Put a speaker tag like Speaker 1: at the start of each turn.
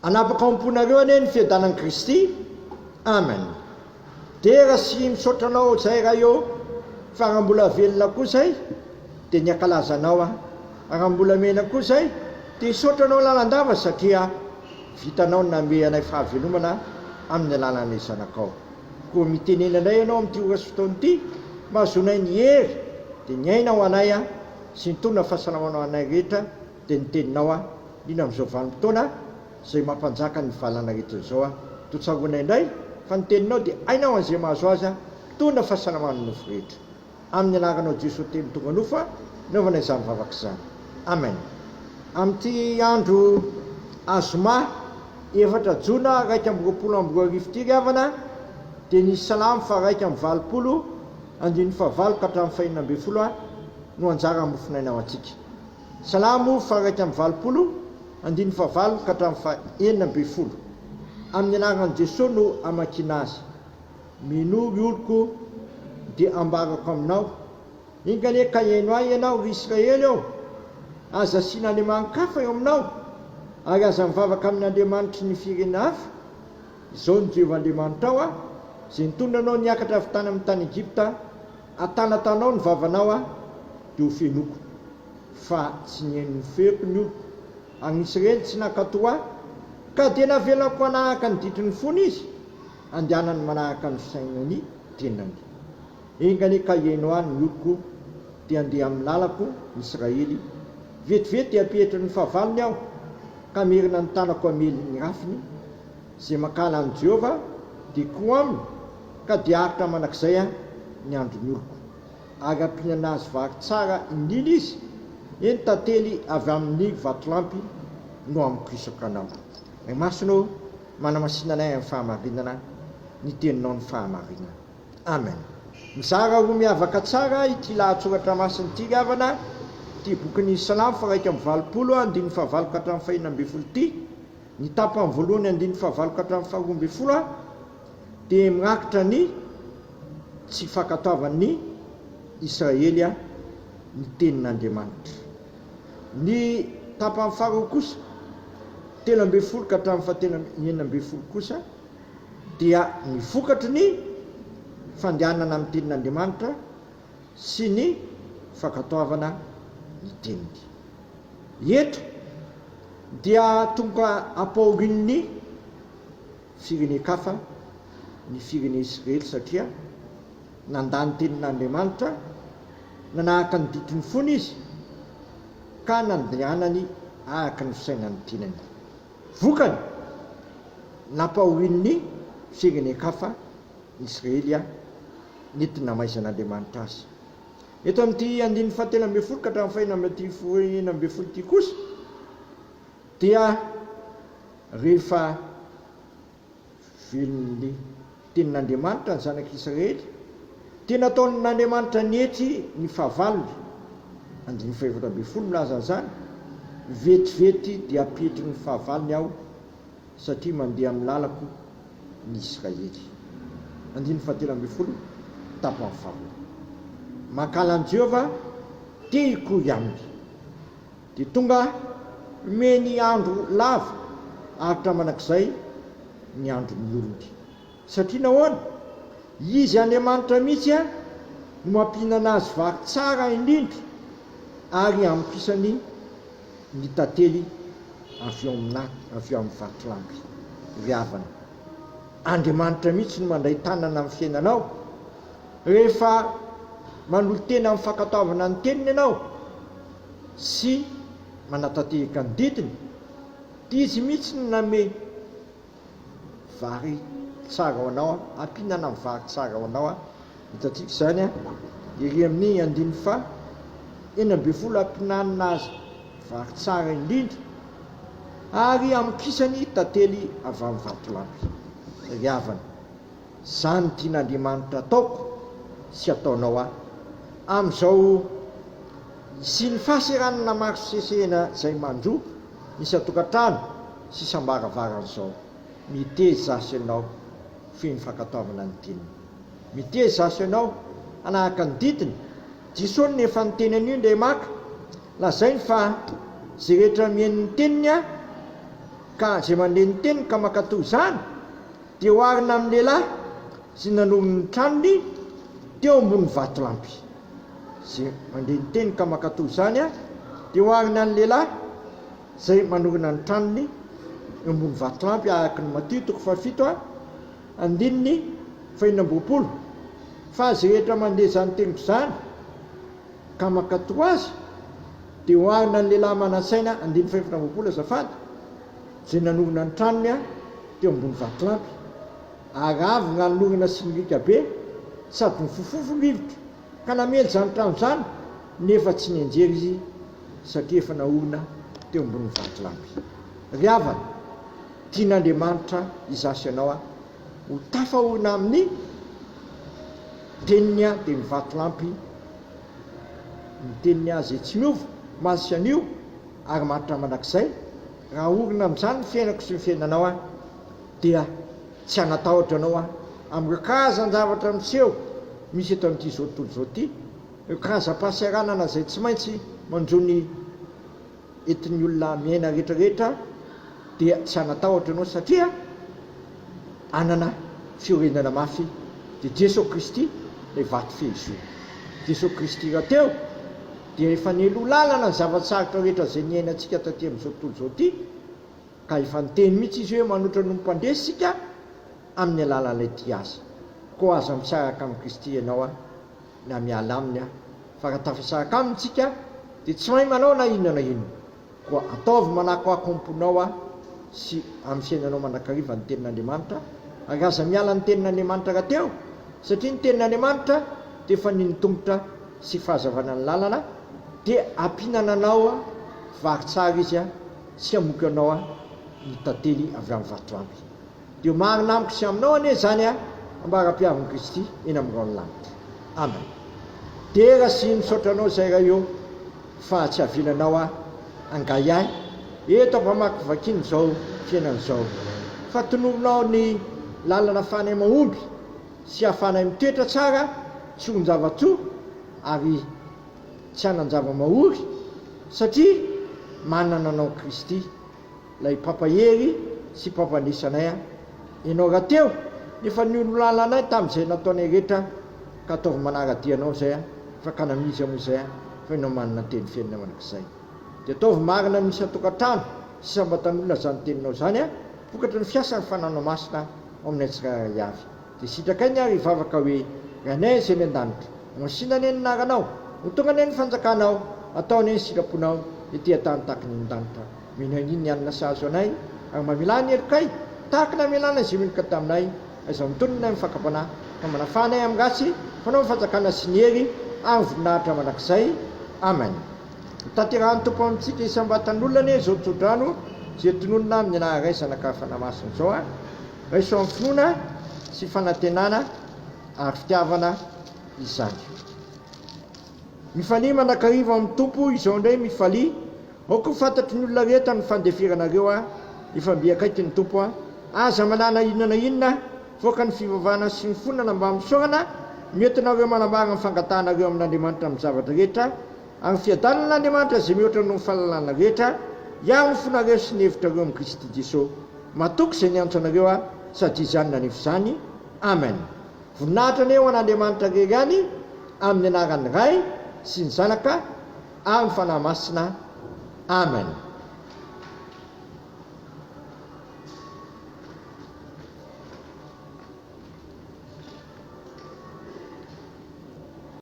Speaker 1: anapaka-omponareo anie ny fiadanan'i Kristy. Amen. Dia raha sy misotranao zay raha eo fa raha mbola velona koa zay dia ny ankalazanao raha mbola mena koa zay dia isotranao lalandava satria vitanao name anay fahavelomana amin'ny alalan'ilay zanakao. Koa mitenena indray ianao amin'ity ora sy fotoana ity mba azonay ny hery dia ny aina ho anay sy ny tona fahasalamanao anay rehetra dia ny teninao ina amin'izao vanim-potoana izay mampanjaka ny valana rehetra izao totsahoanay indray fa ny teninao dia ainao an'izay mahazo azy tona fahasalamana nofo rehetra amin'ny anaranao Jesosy teny tonga nofo naovanay izany vavaka izany. Amen. Amin'ity andro azoma 4 Jona 2024 ity ry havana dia ny salamo fa 120 andiny fahavalo ka hatramin'ny fahaenina ambin'ny folo no anjara mofinainao antsika. Salamo fa 120 andiny fahavalo ka hatramin'ny fahaenina ambin'ny folo. Amin'ny anaran'i Jesosy no amakiana azy. Mino oloko dia ambarako aminao. Ingane ka haino ahy ianao ry Israely eo. Aza asiana andriaman-kafa eo aminao. Ary aza mivavaka amin'Andriamanitry ny firenena hafa. Izao ny Jehovah-Andriamanitra ao izay nitondranao niakatra avy tany amin'ny tany Egypta. Atanatanao ny vavanao dia ho fenoko. Fa tsy nihaino ny feoko ny oloko. Any Israely tsy nakatoa ka dia navelako manahaka ny ditry ny fony izy. Andehanany manahaka ny fisainany tenany. Engany ka haino ahy ny oloko dia andeha amin'ny lalako ny Israely. Vetivety dia apetra ny fahavalony aho ka merina ny tanako amely ny rafiny izay makala an'i Jehovah dia koa aminy ka dia aritra manakizay ny androny oloko. Ary ampinana azy vary tsara indrindra izy eny tantely avy amin'ny vatolampy no amin'ny krisaka anao. Ny masonao manamasinanay amin'ny fahamarinana ny teninao ny fahamarinana. Amen. Mizara ho miavaka tsara ity lahatsoratra masiny ity havana ity bokin'ny Salamo fa 120 andiny fahavalo ka hatramin'ny fahaenina ambin'ny folo ity. Ny tapany voalohany andiny fahavalo ka hatramin'ny faharoa ambin'ny folo dia mirakitra ny tsy fankatoavan'ny Israely ny tenin'Andriamanitra. Ny tapany faharoa kosa 13 ka hatramin'ny fahaenina ambin'ny folo kosa dia ny vokatry ny fandehanana amin'ny tenin'Andriamanitra sy ny fankatoavana ny teniny. Eto dia tonga ampahorin'ny firenekafa ny firenena Israely satria nandany tenin'Andriamanitra nanahaka ny ditry ny fony izy ka nandehanany araka ny fisainany tenany. Vokany nampahorin'ny firenekafa Israely nentina namaizan'Andriamanitra azy. Eto amin'ity andiny fahatelo ambin'ny folo ka hatramin'ny fahaenina ambin'ny folo ity kosa dia rehefa velon'ny tenin'Andriamanitra ny zanak'Israely dia nataon'Andriamanitra nihetry ny fahavalony. Andiny fahaefatra ambin'ny folo milaza an'izany. Vetivety dia apetry ny fahavalony aho satria mandeha amin'ny lalako ny Israely. Andiny fahatelo ambin'ny folo tapany faharoa. Makala an'i Jehovah dia hikory aminy. Dia tonga meny andro lava aritra manakizay ny andron'ny olony. Satria nahoana? Izy Andriamanitra mihitsy no mampihinana azy vary tsara indrindra ary ampisany ny tantely avy eo amin'ny vatolampy viavana. Andriamanitra mihitsy no mandray tanana amin'ny fiainanao rehefa manolo tena amin'ny fankatoavana ny teniny ianao sy manatanteraka ny ditiny. Dia izy mihitsy no name vary tsara ho anao, ampinana amin'ny vary tsara ho anao. Hitantsika izany ery amin'ny andiny fahaenina ambin'ny folo ampinanana azy vary tsara indrindra ary amikisany tantely avy amin'ny vatolampy. Ry havana, izany tian'Andriamanitra ataoko sy ataonao amin'izao sy ny fahaseranana maro sesena izay mandro misy atokantrano sy sambaravarana. Miteza zasy ianao feno fankatoavana ny teniny. Miteza zasy ianao anahaka ny ditiny. Jesosy nefa ny tenany io ndray maka lazainy fa zay rehetra mihaino ny teniny ka zay mandeha ny teny ka makatoy zany dia oarina amin'ny lehilahy sy nanominy ny tranony teo ambony vatolampy. Zay mandeha ny teny ka makatoy zany dia oarina ny lehilahy zay manorina ny tranony eo ambony vatolampy araka ny Matio 7 andininy 2. Fa zay rehetra mandeha zany teniko zany ka makatoy azy dia oarina ny lehilahy manansaina andininy 2 azafady zay nanorina ny tranony teo ambony vatolampy aravy gn'anorina sy nyrika be sady mifofofo rivotra ka namely zany trano zany nefa tsy nianjery izy satria efa naorina teo ambony vatolampy. Ry havana, tian'Andriamanitra izasy ianao ho tafaorina amin'ny teniny dia ny vatolampy ny teniny zay tsy miova masy an'io ary maritra manakizay raha orina amin'izany ny fiainako sy ny fiainanao dia tsy hanatahotra anao amin'ny karazany zavatra miseho misy eto amin'ity zao tontolo zao ity, io karazam-pahasahiranana zay tsy maintsy manjony entin'ny olona miaina rehetrarehetra dia tsy hanatahotra anao satria anana fiorenana mafy dia Jesosy Kristy ilay vato fehizo. Jesosy Kristy raha teo dia efa nelo lalana ny zavatsarotra rehetra zay niainantsika taty amin'izao tontolo zao ity ka efa niteny mihitsy izy hoe manotra no mmpandresika amin'ny alalan'ilay ty azy. Koa aza misaraka amin'ny Kristy ianao na miala aminy fa raha tafasaraka aminy tsika dia tsy mahay manao na inona na inona koa ataovy manakoako amponao sy amin'ny fiainanao manakariva ny tenin'Andriamanitra ary aza miala ny tenin'Andriamanitra raha teo satria ny tenin'Andriamanitra dia efa nitombotra sy fahazavana ny lalana dia ampinana anao vary tsara izy sy amoky anao ny tantely avy amin'ny vatolampy. Dia marina amiko sy aminao anie zany ambara-piavin'i Kristy eny amin'ny rano lanitra. Amen. Tera sy misaotra anao zay raha eo fa tsy avilanao angay ahy eto ampamaky vakiny zao fiainan'izao fa tonovinao ny lalana afanay mahomby sy afanay mitoetra tsara tsy ho ny-javatsoa ary tsy hanan-java-mahory satria manana anao Kristy lay pampahery sy pampanisanay ianao raha teo nefa niolo lalanay tamin'izay nataonay rehetra ka ataovy manaradianao zay fa ka namizy moa zay fa ianao manana teny fiainana manakizay dia ataovy marina misy atokantrano sy sambatan'olona zany teninao zany vokatra ny fiasa ny fananao masina ao aminay tsirairay avy dia sitrakainy ary hivavaka hoe ranay zay ny an-danitra masinany ny naranao ho tonga ny fanjakanao ataony ny sitraponao ety tany tahaka ny an-danitra minaniny ny anina sahazo anay ary mamilany erikay tahaka na milana izay meloka taminay aiza mitononay amin'ny fakapanahy ka manafanay amin'ny ratsy fanao fanjakana sy ny hery ary voninahitra manakizay. Amen. Tanterahany tompo amintsika isambatan'olona anie zao tsodrano zay tononona amin'ny anaray zanak'arafana masina zao raiso amin'ny finoana sy fanantenana ary fitiavana izany. Mifalia manakariva amin'ny tompo izao indray mifalia aoko fantatry ny olona rehetra ny fandefiranareo ifambiakaiky ny tompo aza manana inona na inona voaka ny fivavahana sy ny fonana mba misorana mietinareo manambara ny fangatanareo amin'Andriamanitra amin'ny zavatra rehetra ary fiadanan'Andriamanitra zay mihoatra no fahalalana rehetra ihany ny fonareo sy ny hevitrareo amin'ny Kristy Jesosy matoky zay niantso anareo sady izany nanevo zany. Amen. Voninahitra aneo an'Andriamanitra rery any amin'ny anaran'ny Ray sy ny Zanaka ary ny fanahy masina. Amen.